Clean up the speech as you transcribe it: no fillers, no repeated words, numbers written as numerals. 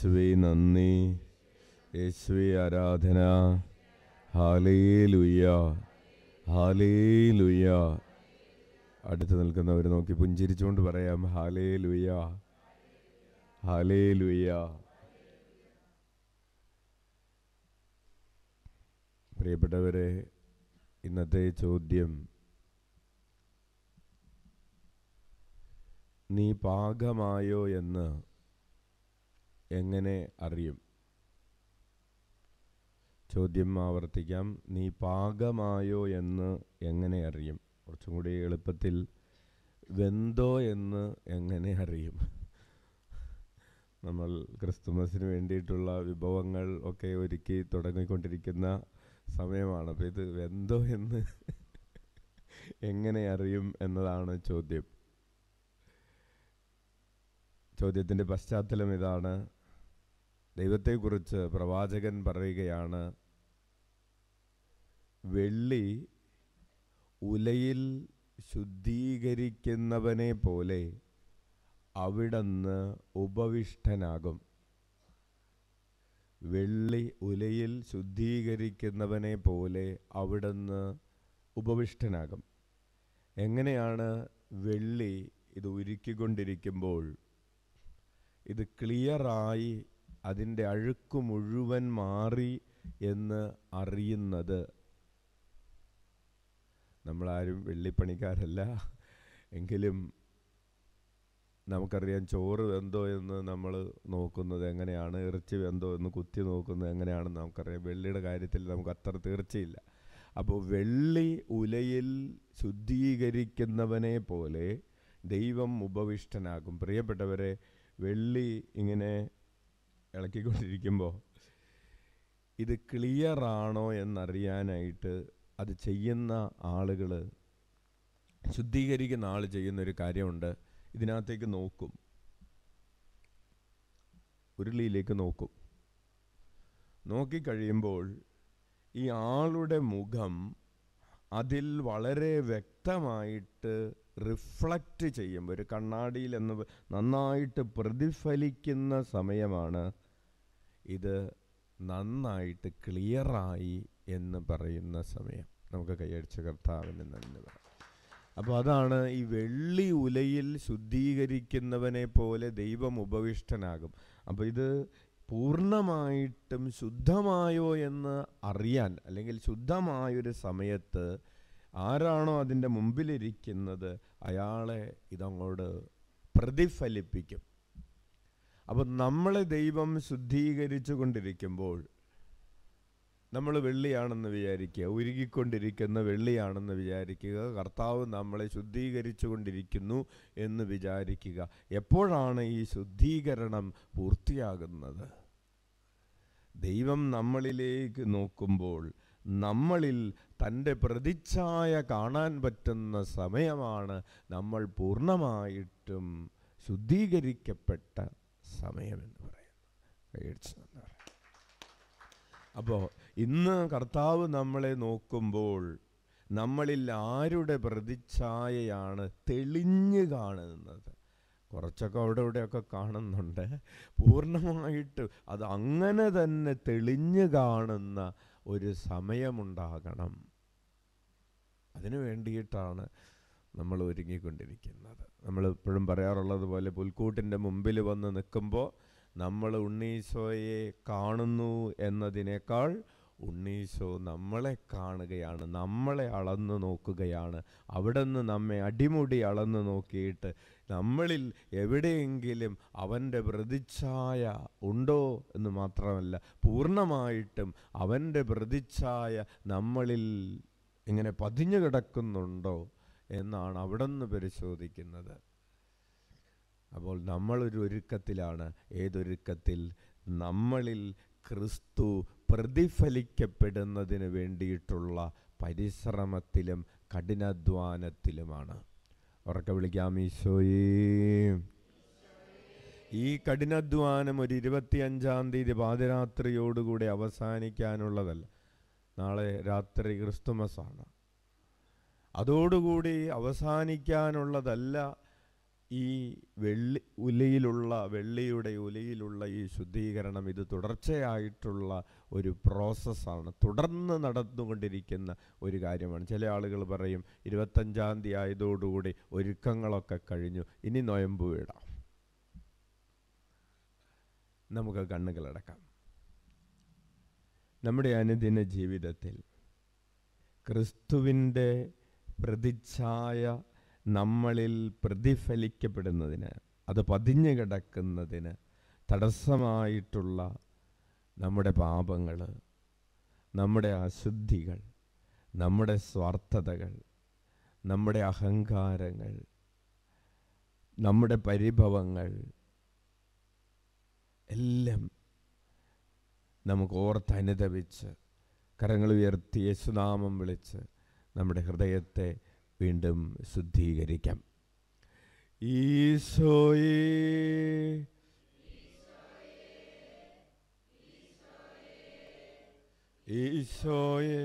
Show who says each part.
Speaker 1: യേശുവേ നന്ദി, യേശുവേ ആരാധന. Hallelujah, hallelujah. അടുത്ത് നിൽക്കുന്നവർ നോക്കി പുഞ്ചിരിച്ചുകൊണ്ട് പറയാം, ഹല്ലേലൂയ, ഹല്ലേലൂയ. പ്രിയപ്പെട്ടവരെ, ഇന്നത്തെ ചോദ്യം, നീ പാകമായോ എന്ന് എങ്ങനെ അറിയും? ചോദ്യം ആവർത്തിക്കാം, നീ പാകമായോ എന്ന് എങ്ങനെ അറിയും? കുറച്ചും കൂടി എളുപ്പത്തിൽ, വെന്തോ എന്ന് എങ്ങനെ അറിയും? നമ്മൾ ക്രിസ്തുമസിന് വേണ്ടിയിട്ടുള്ള വിഭവങ്ങൾ ഒക്കെ ഒരുക്കി തുടങ്ങിക്കൊണ്ടിരിക്കുന്ന സമയമാണ്. അപ്പോൾ ഇത് വെന്തോ എന്ന് എങ്ങനെ അറിയും എന്നതാണ് ചോദ്യം. ചോദ്യത്തിൻ്റെ പശ്ചാത്തലം ഇതാണ്. ദൈവത്തെക്കുറിച്ച് പ്രവാചകൻ പറയുകയാണ്, വെള്ളി ഉലയിൽ ശുദ്ധീകരിക്കുന്നവനെ പോലെ അവിടുന്ന് ഉപവിഷ്ടനാകും. വെള്ളി ഉലയിൽ ശുദ്ധീകരിക്കുന്നവനെ പോലെ അവിടുന്ന് ഉപവിഷ്ടനാകും. എങ്ങനെയാണ് വെള്ളി ഇത് ഉരുക്കിക്കൊണ്ടിരിക്കുമ്പോൾ ഇത് ക്ലിയറായി അതിൻ്റെ അഴുക്ക് മുഴുവൻ മാറി എന്ന് അറിയുന്നത്? നമ്മളാരും വെള്ളിപ്പണിക്കാരല്ല, എങ്കിലും നമുക്കറിയാം ചോറ് വെന്തോ എന്ന് നമ്മൾ നോക്കുന്നത് എങ്ങനെയാണ്, ഇറച്ചി വെന്തോ എന്ന് കുത്തി നോക്കുന്നത് എങ്ങനെയാണെന്ന് നമുക്കറിയാം. വെള്ളിയുടെ കാര്യത്തിൽ നമുക്ക് അത്ര തീർച്ചയില്ല. അപ്പോൾ വെള്ളി ഉലയിൽ ശുദ്ധീകരിക്കുന്നവനെ പോലെ ദൈവം ഉപവിഷ്ടനാകും. പ്രിയപ്പെട്ടവരെ, വെള്ളി ഇങ്ങനെ ഇളക്കിക്കൊണ്ടിരിക്കുമ്പോൾ ഇത് ക്ലിയറാണോ എന്നറിയാനായിട്ട് അത് ചെയ്യുന്ന ആളുകൾ, ശുദ്ധീകരിക്കുന്ന ആൾ ചെയ്യുന്നൊരു കാര്യമുണ്ട്. ഇതിനകത്തേക്ക് നോക്കും, ഉരുളിയിലേക്ക് നോക്കും. നോക്കിക്കഴിയുമ്പോൾ ഈ ആളുടെ മുഖം അതിൽ വളരെ വ്യക്തമായിട്ട് റിഫ്ലക്റ്റ് ചെയ്യുമ്പോൾ, ഒരു കണ്ണാടിയിൽ എന്ന് നന്നായിട്ട് പ്രതിഫലിക്കുന്ന സമയമാണ് ഇത് നന്നായിട്ട് ക്ലിയറായി എന്ന് പറയുന്ന സമയം. നമുക്ക് കൈയടിച്ച കർത്താവിന് നന്ദി പറയാം. അപ്പോൾ അതാണ് ഈ വെള്ളി ഉലയിൽ ശുദ്ധീകരിക്കുന്നവനെ പോലെ ദൈവം ഉപവിഷ്ടനാകും. അപ്പോൾ ഇത് പൂർണ്ണമായിട്ടും ശുദ്ധമായോ എന്ന് അറിയാൻ, അല്ലെങ്കിൽ ശുദ്ധമായൊരു സമയത്ത് ആരാണോ അതിൻ്റെ മുമ്പിലിരിക്കുന്നത് അയാളെ ഇതങ്ങോട്ട് പ്രതിഫലിപ്പിക്കും. അപ്പം നമ്മളെ ദൈവം ശുദ്ധീകരിച്ചു കൊണ്ടിരിക്കുമ്പോൾ, നമ്മൾ വെള്ളിയാണെന്ന് വിചാരിക്കുക, ഉരുകിക്കൊണ്ടിരിക്കുന്ന വെള്ളിയാണെന്ന് വിചാരിക്കുക, കർത്താവ് നമ്മളെ ശുദ്ധീകരിച്ചു കൊണ്ടിരിക്കുന്നു എന്ന് വിചാരിക്കുക. എപ്പോഴാണ് ഈ ശുദ്ധീകരണം പൂർത്തിയാകുന്നത്? ദൈവം നമ്മളിലേക്ക് നോക്കുമ്പോൾ നമ്മളിൽ തൻ്റെ പ്രതിച്ഛായ കാണാൻ പറ്റുന്ന സമയമാണ് നമ്മൾ പൂർണ്ണമായിട്ടും ശുദ്ധീകരിക്കപ്പെട്ട സമയമെന്ന് പറയുന്നത്. അപ്പോൾ ഇന്ന് കർത്താവ് നമ്മളെ നോക്കുമ്പോൾ നമ്മളിൽ ആരുടെ പ്രതിച്ഛായയാണ് തെളിഞ്ഞു കാണുന്നത്? കുറച്ചൊക്കെ അവിടെ ഇവിടെയൊക്കെ കാണുന്നുണ്ട്. പൂർണ്ണമായിട്ട് അത് അങ്ങനെ തന്നെ തെളിഞ്ഞു കാണുന്ന ഒരു സമയമുണ്ടാകണം. അതിനു വേണ്ടിയിട്ടാണ് നമ്മൾ ഒരുങ്ങിക്കൊണ്ടിരിക്കുന്നത്. നമ്മൾ എപ്പോഴും പറയാറുള്ളത് പോലെ, പുൽക്കൂട്ടിൻ്റെ മുമ്പിൽ വന്ന് നിൽക്കുമ്പോൾ നമ്മൾ ഉണ്ണീശോയെ കാണുന്നു എന്നതിനേക്കാൾ ഉണ്ണീശോ നമ്മളെ കാണുകയാണ്, നമ്മളെ അളന്നു നോക്കുകയാണ്. അവിടെ നിന്ന് നമ്മെ അടിമുടി അളന്നു നോക്കിയിട്ട് നമ്മളിൽ എവിടെയെങ്കിലും അവൻ്റെ പ്രതിച്ഛായ ഉണ്ടോ എന്ന് മാത്രമല്ല, പൂർണ്ണമായിട്ടും അവൻ്റെ പ്രതിച്ഛായ നമ്മളിൽ ഇങ്ങനെ പതിഞ്ഞു കിടക്കുന്നുണ്ടോ എന്നാണ് അവിടെ നിന്ന് പരിശോധിക്കുന്നത്. അപ്പോൾ നമ്മളൊരു ഒരുക്കത്തിലാണ്. ഏതൊരുക്കത്തിൽ? നമ്മളിൽ ക്രിസ്തു പ്രതിഫലിക്കപ്പെടുന്നതിന് വേണ്ടിയിട്ടുള്ള പരിശ്രമത്തിലും കഠിനാധ്വാനത്തിലുമാണ്. ഉറക്കെ വിളിക്കാം, ഈശോയേ. ഈ കഠിനാധ്വാനം ഒരു 25-ാം തീയതി പാതിരാത്രിയോടുകൂടി അവസാനിക്കാനുള്ളതല്ല. നാളെ രാത്രി ക്രിസ്തുമസാണ്. അതോടുകൂടി അവസാനിക്കാനുള്ളതല്ല ഈ വെള്ളിയുടെ ഉലയിലുള്ള ഈ ശുദ്ധീകരണം ഇത് തുടർച്ചയായിട്ടുള്ള ഒരു പ്രോസസ്സാണ്, തുടർന്ന് നടന്നുകൊണ്ടിരിക്കുന്ന ഒരു കാര്യമാണ്. ചില ആളുകൾ പറയും 25-ാം തീയതി ആയതോടുകൂടി ഒരുക്കങ്ങളൊക്കെ കഴിഞ്ഞു, ഇനി നൊയമ്പ് വിടാം. നമുക്ക് കണ്ണുകളടക്കാം. നമ്മുടെ അനുദിന ജീവിതത്തിൽ ക്രിസ്തുവിൻ്റെ പ്രതിച്ഛായ നമ്മളിൽ പ്രതിഫലിക്കപ്പെടുന്നതിന്, അത് പതിഞ്ഞു കിടക്കുന്നതിന് തടസ്സമായിട്ടുള്ള നമ്മുടെ പാപങ്ങൾ, നമ്മുടെ അശുദ്ധികൾ, നമ്മുടെ സ്വാർത്ഥതകൾ, നമ്മുടെ അഹങ്കാരങ്ങൾ, നമ്മുടെ പരിഭവങ്ങൾ എല്ലാം നമുക്ക് ഓർത്തനുതപിച്ച് കരങ്ങൾ ഉയർത്തി യേശുനാമം വിളിച്ച് നമ്മുടെ ഹൃദയത്തെ വീണ്ടും ശുദ്ധീകരിക്കാം. ഈശോയേ, ഈശോയേ,